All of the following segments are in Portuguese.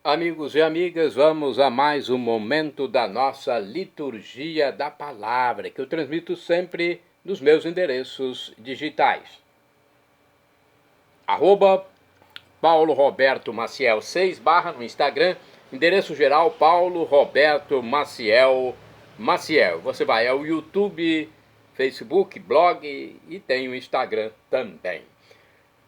Amigos e amigas, vamos a mais um momento da nossa liturgia da palavra, que eu transmito sempre nos meus endereços digitais. @Paulo Roberto Maciel 6 / no Instagram, endereço geral Paulo Roberto Maciel. Você vai ao YouTube, Facebook, blog e tem o Instagram também.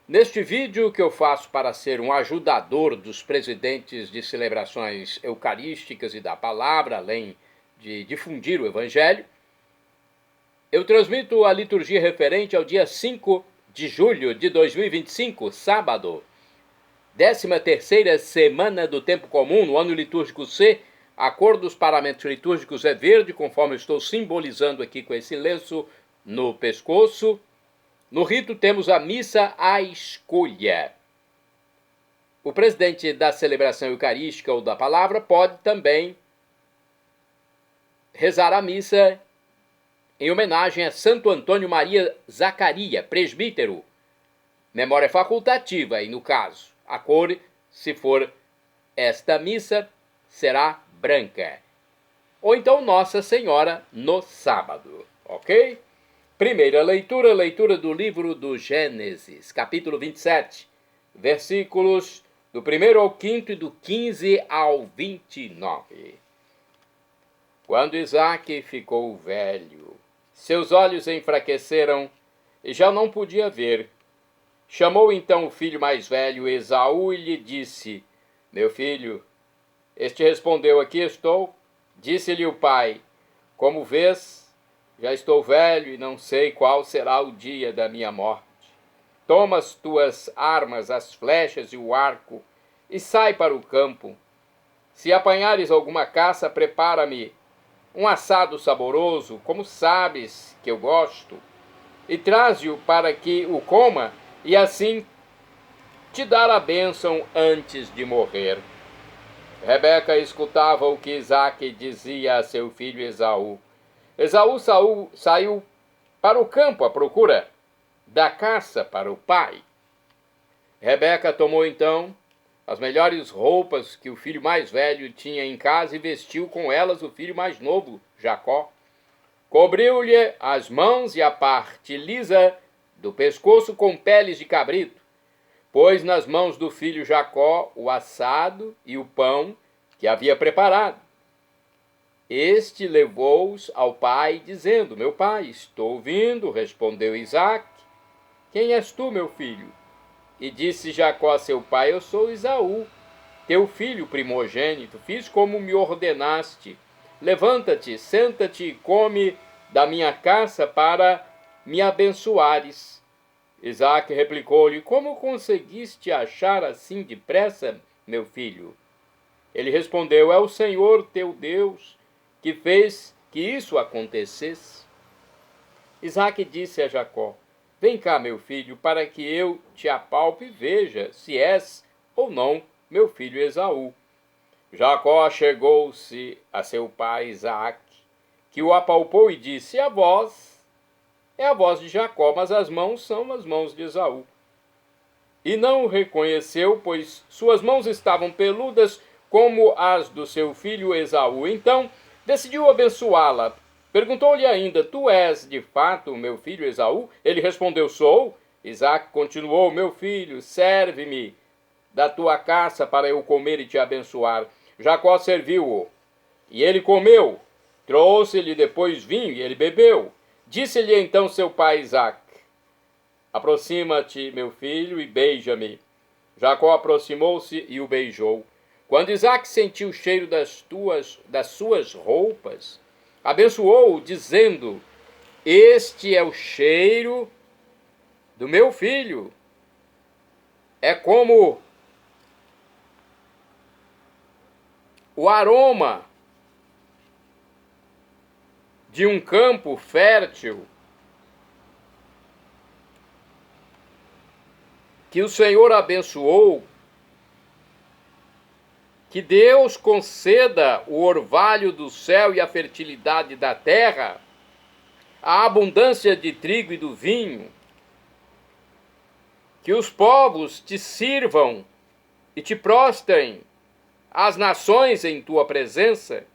Neste vídeo que eu faço para ser um ajudador dos presidentes de celebrações eucarísticas e da palavra, além de difundir o Evangelho, eu transmito a liturgia referente ao dia 5 de julho de 2025, sábado, 13ª semana do tempo comum, no ano litúrgico C. A cor dos paramentos litúrgicos é verde, conforme eu estou simbolizando aqui com esse lenço no pescoço. No rito temos a missa à escolha. O presidente da celebração eucarística ou da palavra pode também rezar a missa em homenagem a Santo Antônio Maria Zacaria, presbítero. Memória facultativa, e no caso, a cor, se for esta missa, será branca. Ou então Nossa Senhora no sábado, ok? Primeira leitura do livro do Gênesis, capítulo 27, versículos do 1º ao 5º e do 15 ao 29. Quando Isaque ficou velho, seus olhos enfraqueceram e já não podia ver. Chamou então o filho mais velho, Esaú, e lhe disse: Meu filho. Este respondeu: Aqui estou. Disse-lhe o pai: Como vês, já estou velho e não sei qual será o dia da minha morte. Toma as tuas armas, as flechas e o arco, e sai para o campo. Se apanhares alguma caça, prepara-me um assado saboroso, como sabes que eu gosto, e traze-o para que o coma, e assim te dar a bênção antes de morrer. Rebeca escutava o que Isaque dizia a seu filho Esaú. Esaú saiu para o campo à procura da caça para o pai. Rebeca tomou então as melhores roupas que o filho mais velho tinha em casa e vestiu com elas o filho mais novo, Jacó. Cobriu-lhe as mãos e a parte lisa do pescoço com peles de cabrito. Pôs nas mãos do filho Jacó o assado e o pão que havia preparado. Este levou-os ao pai, dizendo: Meu pai, estou vindo. Respondeu Isaque: Quem és tu, meu filho? E disse Jacó a seu pai: Eu sou Esaú, teu filho primogênito. Fiz como me ordenaste. Levanta-te, senta-te e come da minha caça para me abençoares. Isaque replicou-lhe: Como conseguiste achar assim depressa, meu filho? Ele respondeu: É o Senhor teu Deus que fez que isso acontecesse. Isaque disse a Jacó: Vem cá, meu filho, para que eu te apalpe e veja se és ou não meu filho Esaú. Jacó chegou-se a seu pai Isaque, que o apalpou e disse: A voz é a voz de Jacó, mas as mãos são as mãos de Esaú. E não o reconheceu, pois suas mãos estavam peludas como as do seu filho Esaú. Então decidiu abençoá-la. Perguntou-lhe ainda: Tu és de fato meu filho Esaú? Ele respondeu: Sou. Isaque continuou: Meu filho, serve-me da tua caça para eu comer e te abençoar. Jacó serviu-o, e ele comeu. Trouxe-lhe depois vinho, e ele bebeu. Disse-lhe então seu pai Isaque: Aproxima-te, meu filho, e beija-me. Jacó aproximou-se e o beijou. Quando Isaque sentiu o cheiro das suas roupas, abençoou-o, dizendo: Este é o cheiro do meu filho. É como o aroma de um campo fértil que o Senhor abençoou. Que Deus conceda o orvalho do céu e a fertilidade da terra, a abundância de trigo e do vinho. Que os povos te sirvam e te prostrem as nações em tua presença.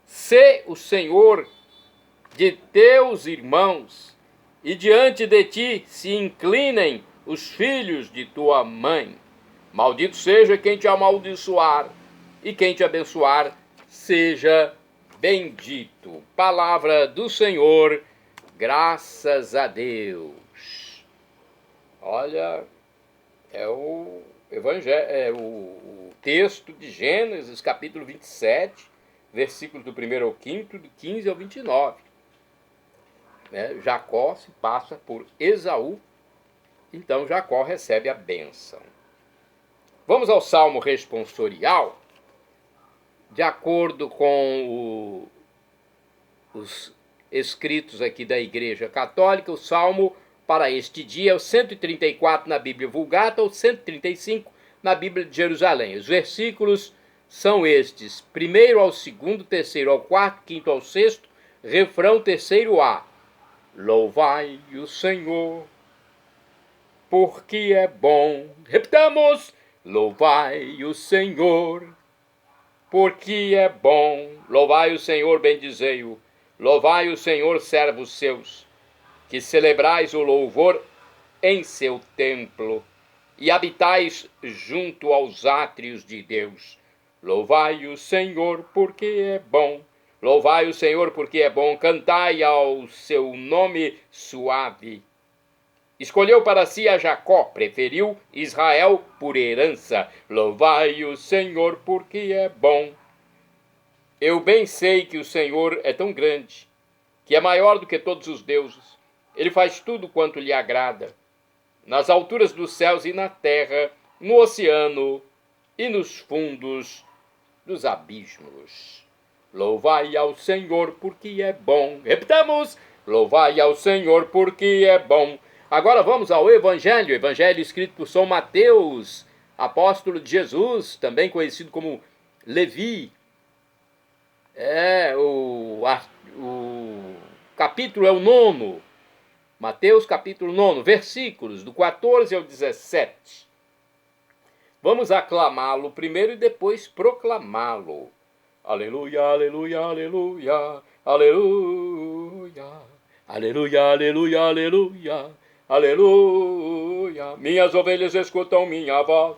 Sê o Senhor de teus irmãos, e diante de ti se inclinem os filhos de tua mãe. Maldito seja quem te amaldiçoar, e quem te abençoar seja bendito. Palavra do Senhor, graças a Deus. Olha, é o evangelho, o texto de Gênesis, capítulo 27, versículos do 1 ao 5, do 15 ao 29. Jacó se passa por Esaú, então Jacó recebe a bênção. Vamos ao Salmo responsorial. De acordo com os escritos aqui da Igreja Católica, o Salmo para este dia é o 134 na Bíblia Vulgata ou 135 na Bíblia de Jerusalém. Os versículos são estes: 1º ao 2º, 3º ao 4º, 5º ao 6º, refrão 3º A. Louvai o Senhor, porque é bom. Repitamos: louvai o Senhor, porque é bom. Louvai o Senhor, bendizei-o. Louvai o Senhor, servos seus, que celebrais o louvor em seu templo e habitais junto aos átrios de Deus. Louvai o Senhor, porque é bom. Louvai o Senhor, porque é bom. Cantai ao seu nome suave. Escolheu para si a Jacó, preferiu Israel por herança. Louvai o Senhor, porque é bom. Eu bem sei que o Senhor é tão grande, que é maior do que todos os deuses. Ele faz tudo quanto lhe agrada, nas alturas dos céus e na terra, no oceano e nos fundos dos abismos. Louvai ao Senhor, porque é bom. Repitamos: louvai ao Senhor, porque é bom. Agora vamos ao Evangelho, Evangelho escrito por São Mateus, apóstolo de Jesus, também conhecido como Levi. O capítulo é o 9, Mateus capítulo 9, versículos do 14 ao 17. Vamos aclamá-lo primeiro e depois proclamá-lo. Aleluia, aleluia, aleluia, aleluia, aleluia, aleluia, aleluia, aleluia. Minhas ovelhas escutam minha voz,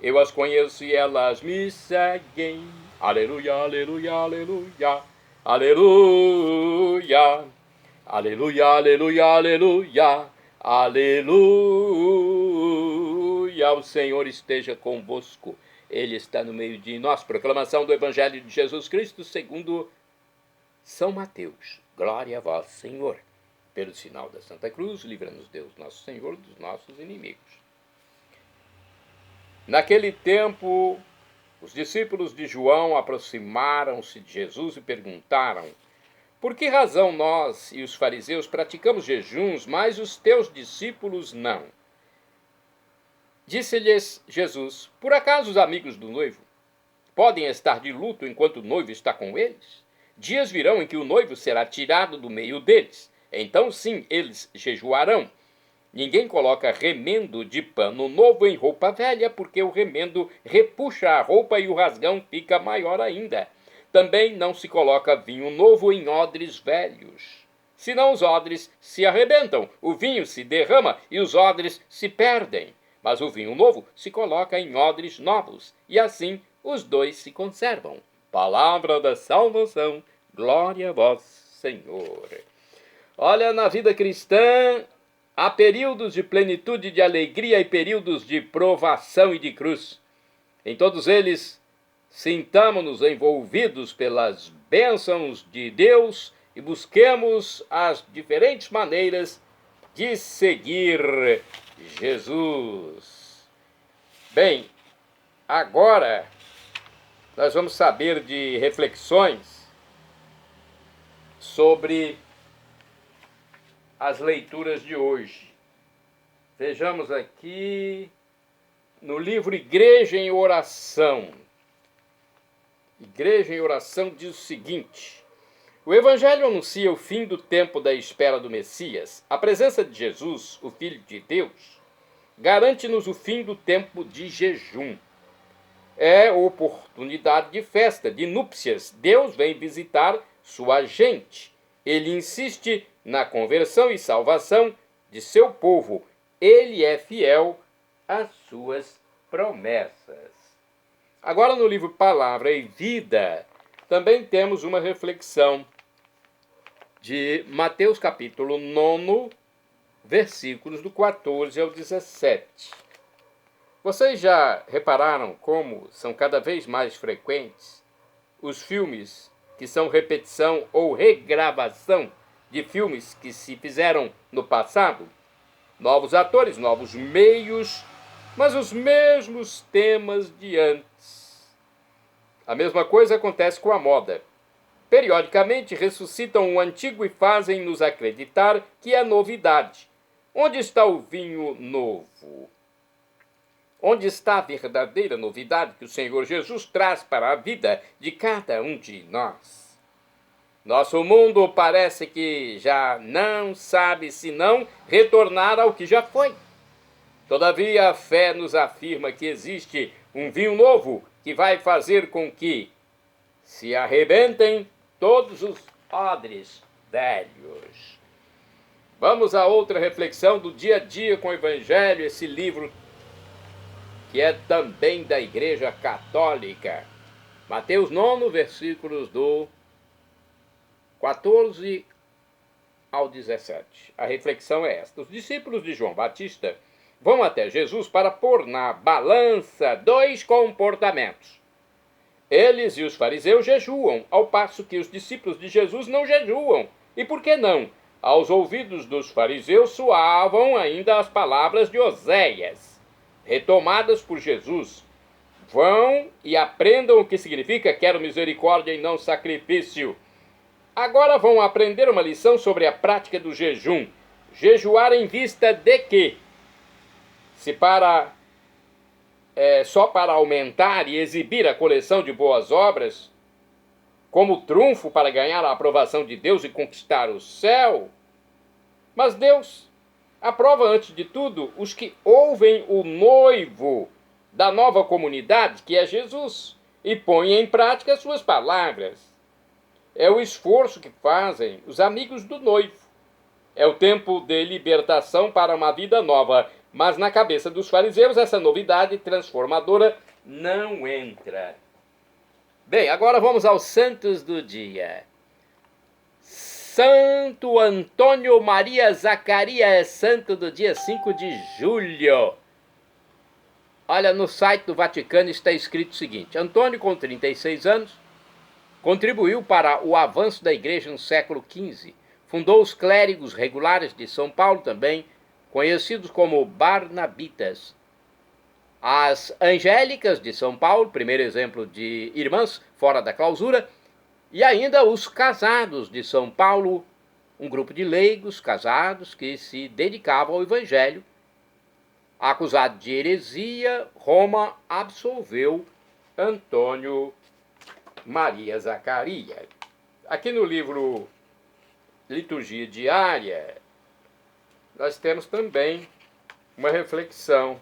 eu as conheço e elas me seguem. Aleluia, aleluia, aleluia, aleluia, aleluia, aleluia, aleluia, aleluia. O Senhor esteja convosco, Ele está no meio de nós. Proclamação do Evangelho de Jesus Cristo segundo São Mateus. Glória a vós, Senhor. Pelo sinal da Santa Cruz, livra-nos Deus, nosso Senhor, dos nossos inimigos. Naquele tempo, os discípulos de João aproximaram-se de Jesus e perguntaram: por que razão nós e os fariseus praticamos jejuns, mas os teus discípulos não? Disse-lhes Jesus: por acaso os amigos do noivo podem estar de luto enquanto o noivo está com eles? Dias virão em que o noivo será tirado do meio deles. Então sim, eles jejuarão. Ninguém coloca remendo de pano novo em roupa velha, porque o remendo repuxa a roupa e o rasgão fica maior ainda. Também não se coloca vinho novo em odres velhos, senão os odres se arrebentam, o vinho se derrama e os odres se perdem. Mas o vinho novo se coloca em odres novos, e assim os dois se conservam. Palavra da salvação, glória a vós, Senhor. Olha, na vida cristã, há períodos de plenitude de alegria e períodos de provação e de cruz. Em todos eles, sintamo-nos envolvidos pelas bênçãos de Deus e busquemos as diferentes maneiras de seguir Jesus. Bem, agora nós vamos saber de reflexões sobre as leituras de hoje. Vejamos aqui no livro Igreja em Oração. Igreja em Oração diz o seguinte: o Evangelho anuncia o fim do tempo da espera do Messias. A presença de Jesus, o Filho de Deus, garante-nos o fim do tempo de jejum. é oportunidade de festa, de núpcias. Deus vem visitar sua gente. Ele insiste na conversão e salvação de seu povo. Ele é fiel às suas promessas. Agora, no livro Palavra e Vida, também temos uma reflexão de Mateus capítulo 9, versículos do 14 ao 17. Vocês já repararam como são cada vez mais frequentes os filmes que são repetição ou regravação de filmes que se fizeram no passado? Novos atores, novos meios, mas os mesmos temas de antes. A mesma coisa acontece com a moda. Periodicamente ressuscitam o antigo e fazem-nos acreditar que é novidade. Onde está o vinho novo? Onde está a verdadeira novidade que o Senhor Jesus traz para a vida de cada um de nós? Nosso mundo parece que já não sabe senão retornar ao que já foi. Todavia, a fé nos afirma que existe um vinho novo que vai fazer com que se arrebentem todos os odres velhos. Vamos a outra reflexão do dia a dia com o Evangelho, esse livro que é também da Igreja Católica. Mateus 9, versículos do 14 ao 17. A reflexão é esta. Os discípulos de João Batista vão até Jesus para pôr na balança dois comportamentos. Eles e os fariseus jejuam, ao passo que os discípulos de Jesus não jejuam. E por que não? Aos ouvidos dos fariseus soavam ainda as palavras de Oséias, retomadas por Jesus. Vão e aprendam o que significa quero misericórdia e não sacrifício. Agora vão aprender uma lição sobre a prática do jejum. Jejuar em vista de quê? Se só para aumentar e exibir a coleção de boas obras, como trunfo para ganhar a aprovação de Deus e conquistar o céu? Mas Deus aprova, antes de tudo, os que ouvem o noivo da nova comunidade, que é Jesus, e põem em prática suas palavras. É o esforço que fazem os amigos do noivo. É o tempo de libertação para uma vida nova. Mas na cabeça dos fariseus, essa novidade transformadora não entra. Bem, agora vamos aos santos do dia. Santo Antônio Maria Zacarias é santo do dia 5 de julho. Olha, no site do Vaticano está escrito o seguinte: Antônio, com 36 anos, contribuiu para o avanço da igreja no século XV. Fundou os clérigos regulares de São Paulo também, conhecidos como Barnabitas. As Angélicas de São Paulo, primeiro exemplo de irmãs fora da clausura, e ainda os Casados de São Paulo, um grupo de leigos casados que se dedicavam ao Evangelho. Acusado de heresia, Roma absolveu Antônio Maria Zacarias. Aqui no livro Liturgia Diária, nós temos também uma reflexão.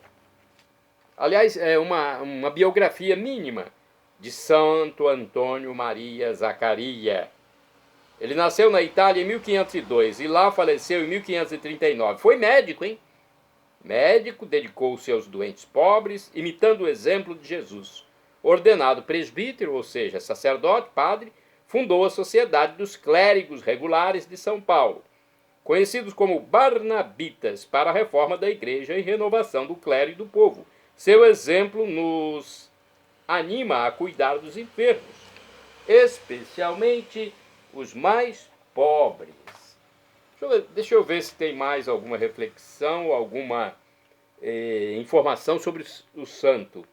Aliás, é uma biografia mínima de Santo Antônio Maria Zacarias. Ele nasceu na Itália em 1502 e lá faleceu em 1539. Foi médico, hein? Médico, dedicou-se aos doentes pobres, imitando o exemplo de Jesus. Ordenado presbítero, ou seja, sacerdote, padre, fundou a Sociedade dos Clérigos Regulares de São Paulo, conhecidos como Barnabitas, para a reforma da igreja e renovação do clero e do povo. Seu exemplo nos anima a cuidar dos enfermos, especialmente os mais pobres. Deixa eu ver se tem mais alguma reflexão, alguma informação sobre o santo.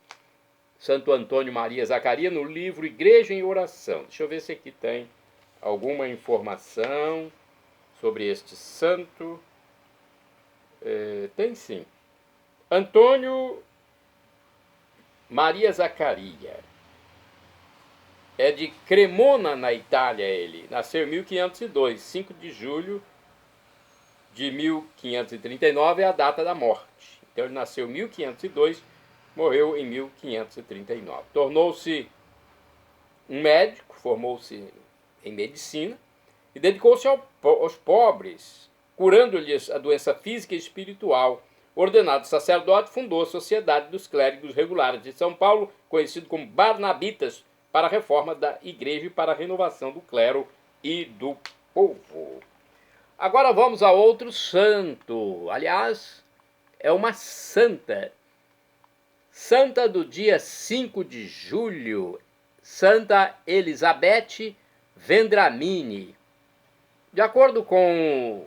Santo Antônio Maria Zacarias, no livro Igreja em Oração. Deixa eu ver se aqui tem alguma informação sobre este santo. Tem sim. Antônio Maria Zacarias. É de Cremona, na Itália, ele. Nasceu em 1502, 5 de julho de 1539 é a data da morte. Então ele nasceu em 1502, morreu em 1539. Tornou-se um médico, formou-se em medicina e dedicou-se aos pobres, curando-lhes a doença física e espiritual. Ordenado sacerdote, fundou a Sociedade dos Clérigos Regulares de São Paulo, conhecido como Barnabitas, para a reforma da igreja e para a renovação do clero e do povo. Agora vamos a outro santo. Aliás, é uma santa. Santa do dia 5 de julho, Santa Elizabeth Vendramini. De acordo com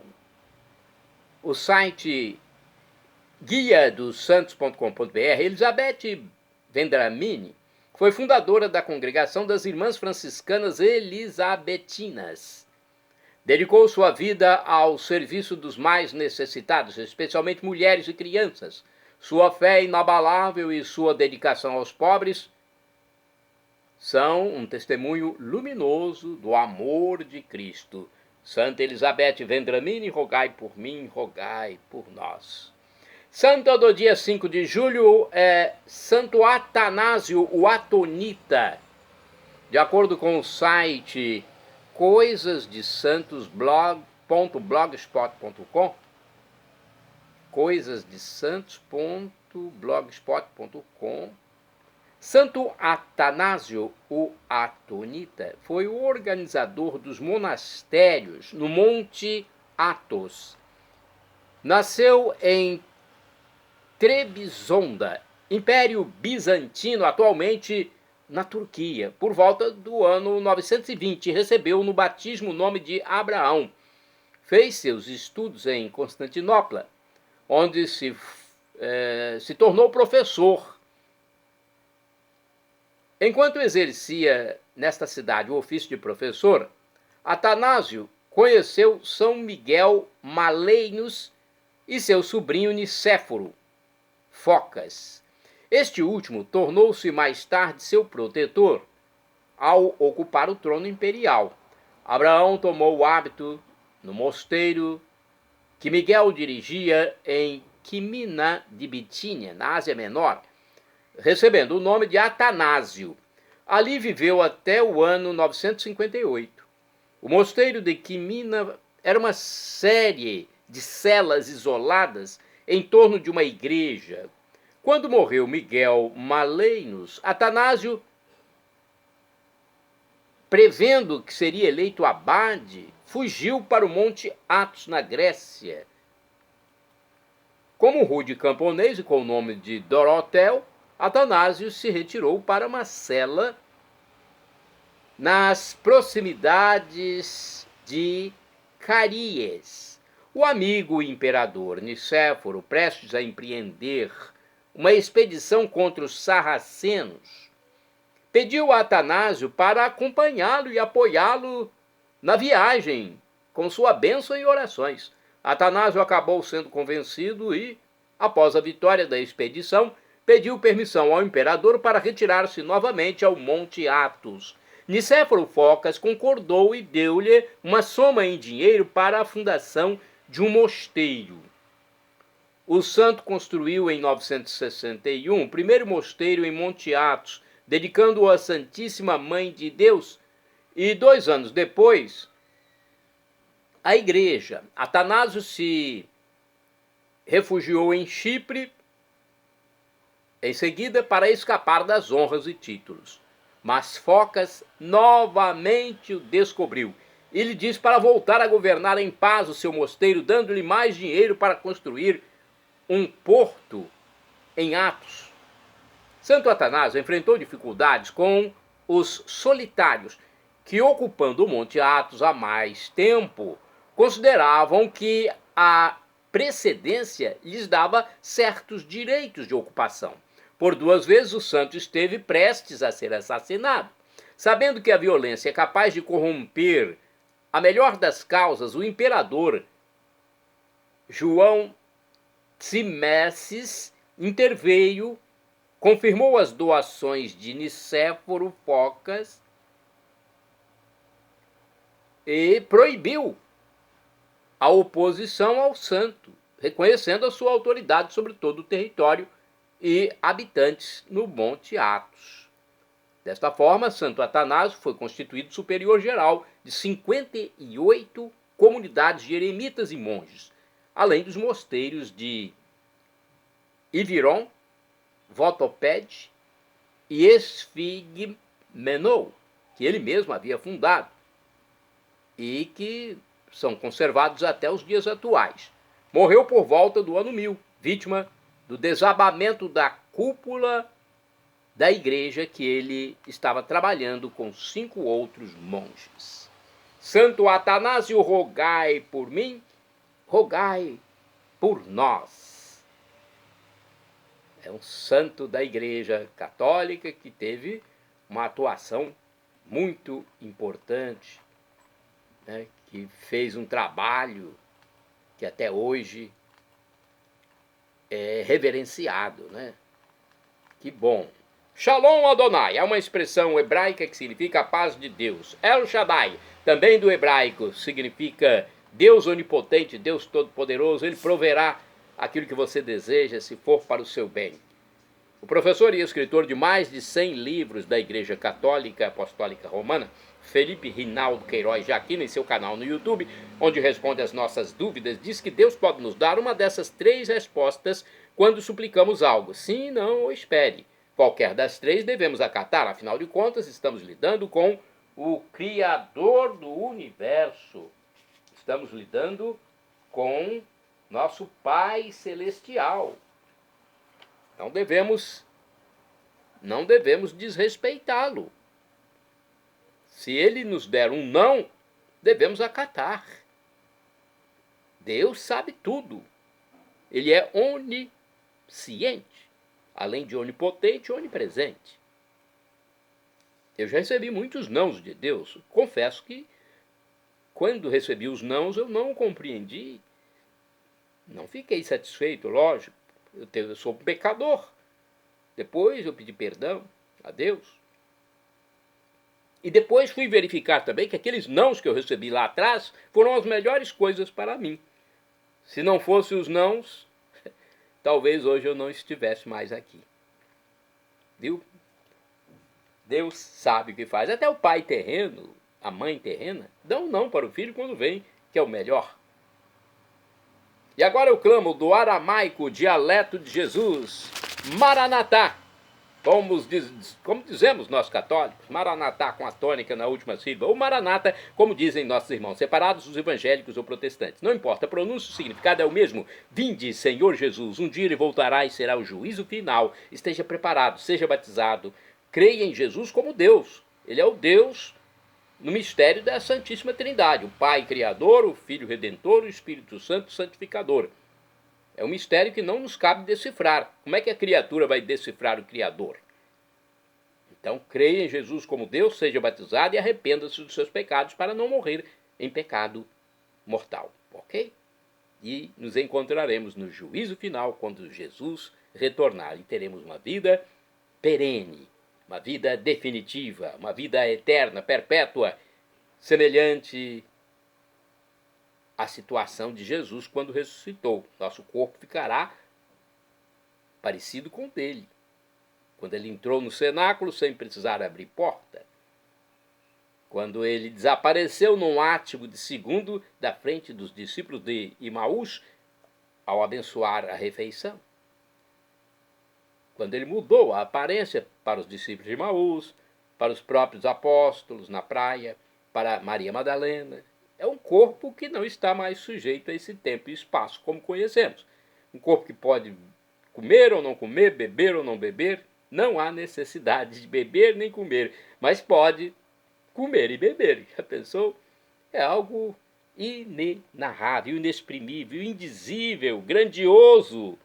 o site guia dos santos.com.br, Elizabeth Vendramini foi fundadora da congregação das Irmãs Franciscanas Elisabetinas. Dedicou sua vida ao serviço dos mais necessitados, especialmente mulheres e crianças. Sua fé inabalável e sua dedicação aos pobres são um testemunho luminoso do amor de Cristo. Santa Elizabeth Vendramini, rogai por mim, rogai por nós. Santa do dia 5 de julho é Santo Atanásio, o Atonita. De acordo com o site coisasdesantos.blogspot.com, coisasdesantos.blogspot.com, Santo Atanásio, o Atonita, foi o organizador dos monastérios no Monte Athos. Nasceu em Trebizonda, Império Bizantino, atualmente na Turquia, por volta do ano 920, recebeu no batismo o nome de Abraão. Fez seus estudos em Constantinopla, onde se tornou professor. Enquanto exercia nesta cidade o ofício de professor, Atanásio conheceu São Miguel Maleinos e seu sobrinho Nicéforo Focas. Este último tornou-se mais tarde seu protetor ao ocupar o trono imperial. Abraão tomou o hábito no mosteiro que Miguel dirigia em Quimina de Bitínia, na Ásia Menor, recebendo o nome de Atanásio. Ali viveu até o ano 958. O mosteiro de Quimina era uma série de celas isoladas em torno de uma igreja. Quando morreu Miguel Maleinos, Atanásio, prevendo que seria eleito abade, fugiu para o Monte Athos, na Grécia. Como rude camponês e com o nome de Dorotel, Atanásio se retirou para uma cela nas proximidades de Caríes. O amigo imperador Nicéforo, prestes a empreender uma expedição contra os sarracenos, pediu a Atanásio para acompanhá-lo e apoiá-lo na viagem, com sua bênção e orações. Atanásio acabou sendo convencido e, após a vitória da expedição, pediu permissão ao imperador para retirar-se novamente ao Monte Athos. Nicéforo Focas concordou e deu-lhe uma soma em dinheiro para a fundação de um mosteiro. O santo construiu em 961 o primeiro mosteiro em Monte Athos, dedicando-o à Santíssima Mãe de Deus, e 2 anos depois, a igreja. Atanásio se refugiou em Chipre, em seguida, para escapar das honras e títulos. Mas Focas novamente o descobriu e lhe disse para voltar a governar em paz o seu mosteiro, dando-lhe mais dinheiro para construir um porto em Athos. Santo Atanásio enfrentou dificuldades com os solitários, que, ocupando o Monte Athos há mais tempo, consideravam que a precedência lhes dava certos direitos de ocupação. Por 2 vezes o santo esteve prestes a ser assassinado. Sabendo que a violência é capaz de corromper a melhor das causas, o imperador João Tzimisces interveio, confirmou as doações de Nicéforo Focas e proibiu a oposição ao santo, reconhecendo a sua autoridade sobre todo o território e habitantes no Monte Athos. Desta forma, Santo Atanásio foi constituído superior geral de 58 comunidades de eremitas e monges, além dos mosteiros de Iviron, Votopede e Esfigmenou, que ele mesmo havia fundado e que são conservados até os dias atuais. Morreu por volta do ano 1000, vítima do desabamento da cúpula da igreja que ele estava trabalhando com 5 outros monges. Santo Atanásio, rogai por mim, rogai por nós. É um santo da Igreja Católica que teve uma atuação muito importante, né, que fez um trabalho que até hoje é reverenciado, né? Que bom. Shalom Adonai é uma expressão hebraica que significa a paz de Deus. El Shaddai, também do hebraico, significa Deus onipotente, Deus todo-poderoso. Ele proverá aquilo que você deseja, se for para o seu bem. O professor e escritor de mais de 100 livros da Igreja Católica Apostólica Romana, Felipe Rinaldo Queiroz, já aqui em seu canal no YouTube, onde responde às nossas dúvidas, diz que Deus pode nos dar uma dessas 3 respostas quando suplicamos algo: sim, não ou espere. Qualquer das 3 devemos acatar, afinal de contas, estamos lidando com o Criador do Universo. Estamos lidando com nosso Pai Celestial. Não devemos desrespeitá-lo. Se ele nos der um não, devemos acatar. Deus sabe tudo. Ele é onisciente, além de onipotente e onipresente. Eu já recebi muitos nãos de Deus. Confesso que, quando recebi os nãos, eu não compreendi. Não fiquei satisfeito, lógico. Eu sou um pecador. Depois eu pedi perdão a Deus. E depois fui verificar também que aqueles nãos que eu recebi lá atrás foram as melhores coisas para mim. Se não fossem os nãos, talvez hoje eu não estivesse mais aqui. Viu? Deus sabe o que faz. Até o pai terreno, a mãe terrena, dão não para o filho quando vem, que é o melhor. E agora eu clamo do aramaico, dialeto de Jesus, Maranatá. Como dizemos nós católicos, Maranatá com a tônica na última sílaba, ou Maranata, como dizem nossos irmãos separados, os evangélicos ou protestantes. Não importa, a pronúncia, o significado é o mesmo. Vinde, Senhor Jesus, um dia ele voltará e será o juízo final. Esteja preparado, seja batizado, creia em Jesus como Deus. Ele é o Deus no mistério da Santíssima Trindade, o Pai Criador, o Filho Redentor, o Espírito Santo Santificador. É um mistério que não nos cabe decifrar. Como é que a criatura vai decifrar o Criador? Então, creia em Jesus como Deus, seja batizado e arrependa-se dos seus pecados para não morrer em pecado mortal. Ok? E nos encontraremos no juízo final, quando Jesus retornar. E teremos uma vida perene, uma vida definitiva, uma vida eterna, perpétua, semelhante a situação de Jesus quando ressuscitou. Nosso corpo ficará parecido com o dele. Quando ele entrou no cenáculo sem precisar abrir porta. Quando ele desapareceu num átimo de segundo da frente dos discípulos de Imaús ao abençoar a refeição. Quando ele mudou a aparência para os discípulos de Imaús, para os próprios apóstolos na praia, para Maria Madalena. É um corpo que não está mais sujeito a esse tempo e espaço como conhecemos. Um corpo que pode comer ou não comer, beber ou não beber. Não há necessidade de beber nem comer, mas pode comer e beber. Já pensou? É algo inenarrável, inexprimível, indizível, grandioso,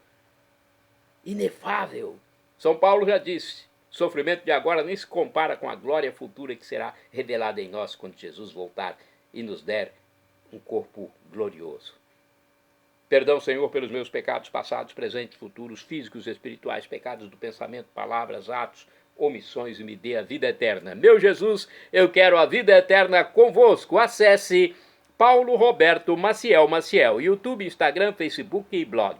inefável. São Paulo já disse, o sofrimento de agora nem se compara com a glória futura que será revelada em nós quando Jesus voltar e nos der um corpo glorioso. Perdão, Senhor, pelos meus pecados passados, presentes, futuros, físicos, espirituais, pecados do pensamento, palavras, atos, omissões, e me dê a vida eterna. Meu Jesus, eu quero a vida eterna convosco. Acesse Paulo Roberto Maciel, YouTube, Instagram, Facebook e blog.